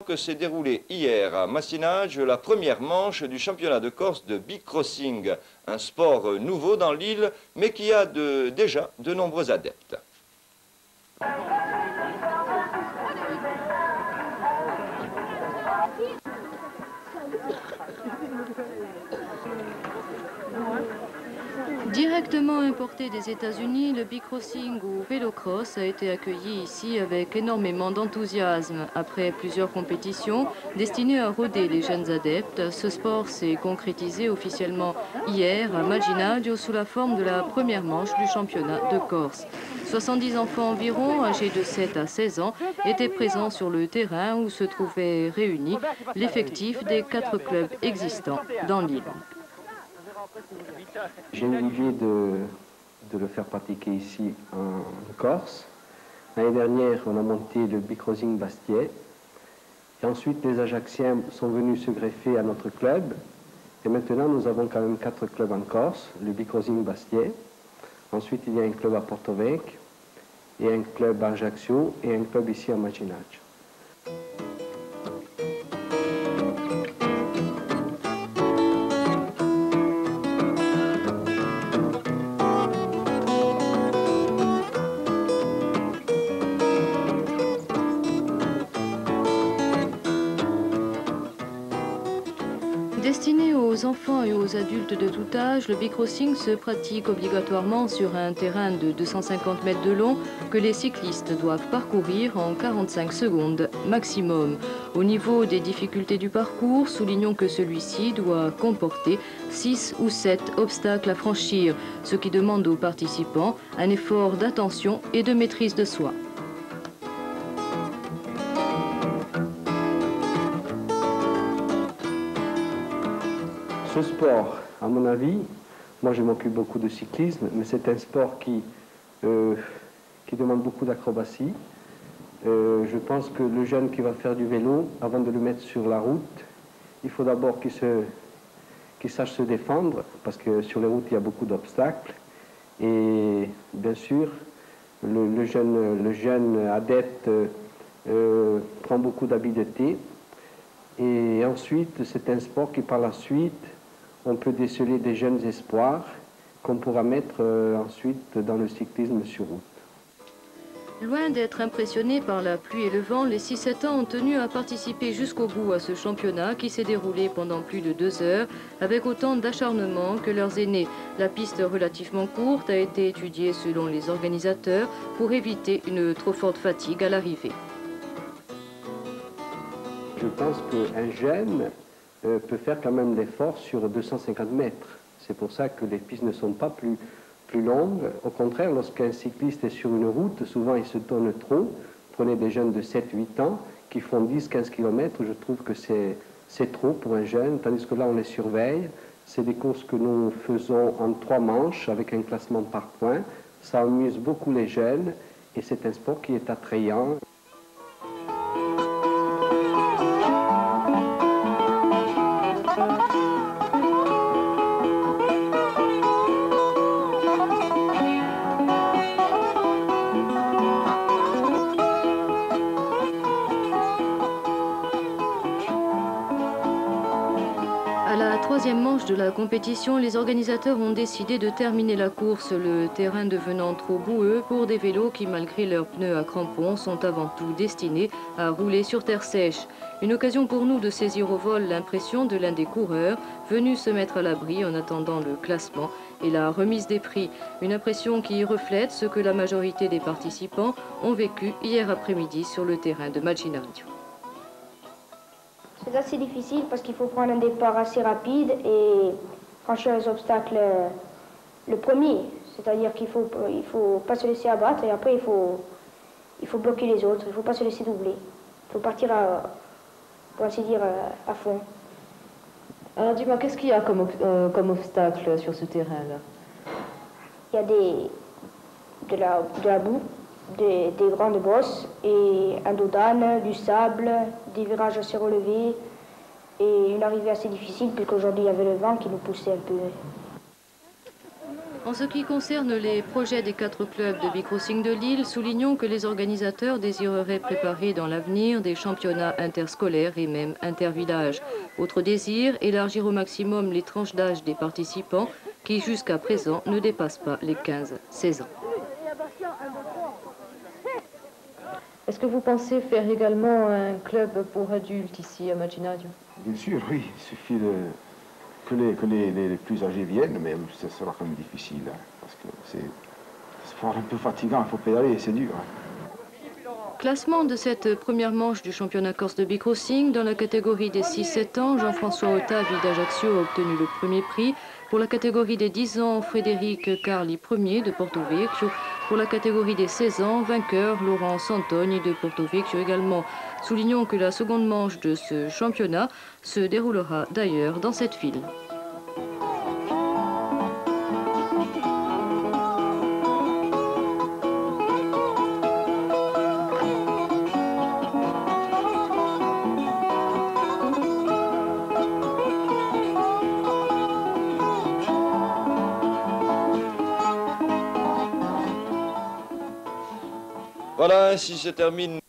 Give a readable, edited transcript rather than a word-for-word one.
donc s'est déroulée hier à Massinage la première manche du championnat de Corse de bicrossing, un sport nouveau dans l'île mais qui a déjà de nombreux adeptes. Directement importé des États-Unis, le bicrossing ou vélocross a été accueilli ici avec énormément d'enthousiasme. Après plusieurs compétitions destinées à rôder les jeunes adeptes, ce sport s'est concrétisé officiellement hier à Maginaggio sous la forme de la première manche du championnat de Corse. 70 enfants environ, âgés de 7 à 16 ans, étaient présents sur le terrain où se trouvait réuni l'effectif des 4 clubs existants dans l'île. J'ai eu l'idée de le faire pratiquer ici en Corse. L'année dernière, on a monté le bicrossing Bastiais. Et ensuite, les Ajacciens sont venus se greffer à notre club. Et maintenant, nous avons quand même 4 clubs en Corse, le bicrossing Bastiais. Ensuite, il y a un club à Porto Vecchio, et un club à Ajaccio, et un club ici à Maginaggio. Destiné aux enfants et aux adultes de tout âge, le bicrossing se pratique obligatoirement sur un terrain de 250 mètres de long que les cyclistes doivent parcourir en 45 secondes maximum. Au niveau des difficultés du parcours, soulignons que celui-ci doit comporter 6 ou 7 obstacles à franchir, ce qui demande aux participants un effort d'attention et de maîtrise de soi. Ce sport, à mon avis, moi je m'occupe beaucoup de cyclisme, mais c'est un sport qui demande beaucoup d'acrobatie. Je pense que le jeune qui va faire du vélo, avant de le mettre sur la route, il faut d'abord qu'il sache se défendre, parce que sur les routes il y a beaucoup d'obstacles. Et bien sûr, le jeune adepte prend beaucoup d'habileté. Et ensuite, c'est un sport qui par la suite, on peut déceler des jeunes espoirs qu'on pourra mettre ensuite dans le cyclisme sur route. Loin d'être impressionnés par la pluie et le vent, les 6-7 ans ont tenu à participer jusqu'au bout à ce championnat qui s'est déroulé pendant plus de 2 heures avec autant d'acharnement que leurs aînés. La piste relativement courte a été étudiée selon les organisateurs pour éviter une trop forte fatigue à l'arrivée. Je pense qu'un jeune peut faire quand même l'effort sur 250 mètres. C'est pour ça que les pistes ne sont pas plus longues. Au contraire, lorsqu'un cycliste est sur une route, souvent il se donne trop. Prenez des jeunes de 7-8 ans qui font 10-15 km, je trouve que c'est trop pour un jeune, tandis que là on les surveille. C'est des courses que nous faisons en 3 manches avec un classement par points. Ça amuse beaucoup les jeunes et c'est un sport qui est attrayant. Troisième manche de la compétition, les organisateurs ont décidé de terminer la course, le terrain devenant trop boueux pour des vélos qui, malgré leurs pneus à crampons, sont avant tout destinés à rouler sur terre sèche. Une occasion pour nous de saisir au vol l'impression de l'un des coureurs venu se mettre à l'abri en attendant le classement et la remise des prix. Une impression qui reflète ce que la majorité des participants ont vécu hier après-midi sur le terrain de Maginaggio. C'est assez difficile parce qu'il faut prendre un départ assez rapide et franchir les obstacles le premier. C'est-à-dire qu'il faut pas se laisser abattre et après il faut bloquer les autres, il ne faut pas se laisser doubler. Il faut partir, pour ainsi dire, à fond. Alors dis-moi, qu'est-ce qu'il y a comme obstacle sur ce terrain-là? Il y a de la boue, des grandes bosses et un dos d'âne, du sable, des virages assez relevés et une arrivée assez difficile puisqu'aujourd'hui il y avait le vent qui nous poussait un peu. En ce qui concerne les projets des 4 clubs de bicrossing de Lille, soulignons que les organisateurs désireraient préparer dans l'avenir des championnats interscolaires et même intervillages. Autre désir, élargir au maximum les tranches d'âge des participants qui jusqu'à présent ne dépassent pas les 15-16 ans. Est-ce que vous pensez faire également un club pour adultes ici à Maginadio? Bien sûr, oui. Il suffit que les plus âgés viennent, mais ce sera quand même difficile, hein, parce que c'est sport un peu fatigant, il faut pédaler, c'est dur. Hein. Classement de cette première manche du championnat corse de bicrossing. Dans la catégorie des 6-7 ans, Jean-François Otavi d'Ajaccio a obtenu le premier prix. Pour la catégorie des 10 ans, Frédéric Carli, premier de Porto Vecchio. Pour la catégorie des 16 ans, vainqueur Laurent Santoni de Porto Vecchio également. Soulignons que la seconde manche de ce championnat se déroulera d'ailleurs dans cette ville. Voilà, ainsi se termine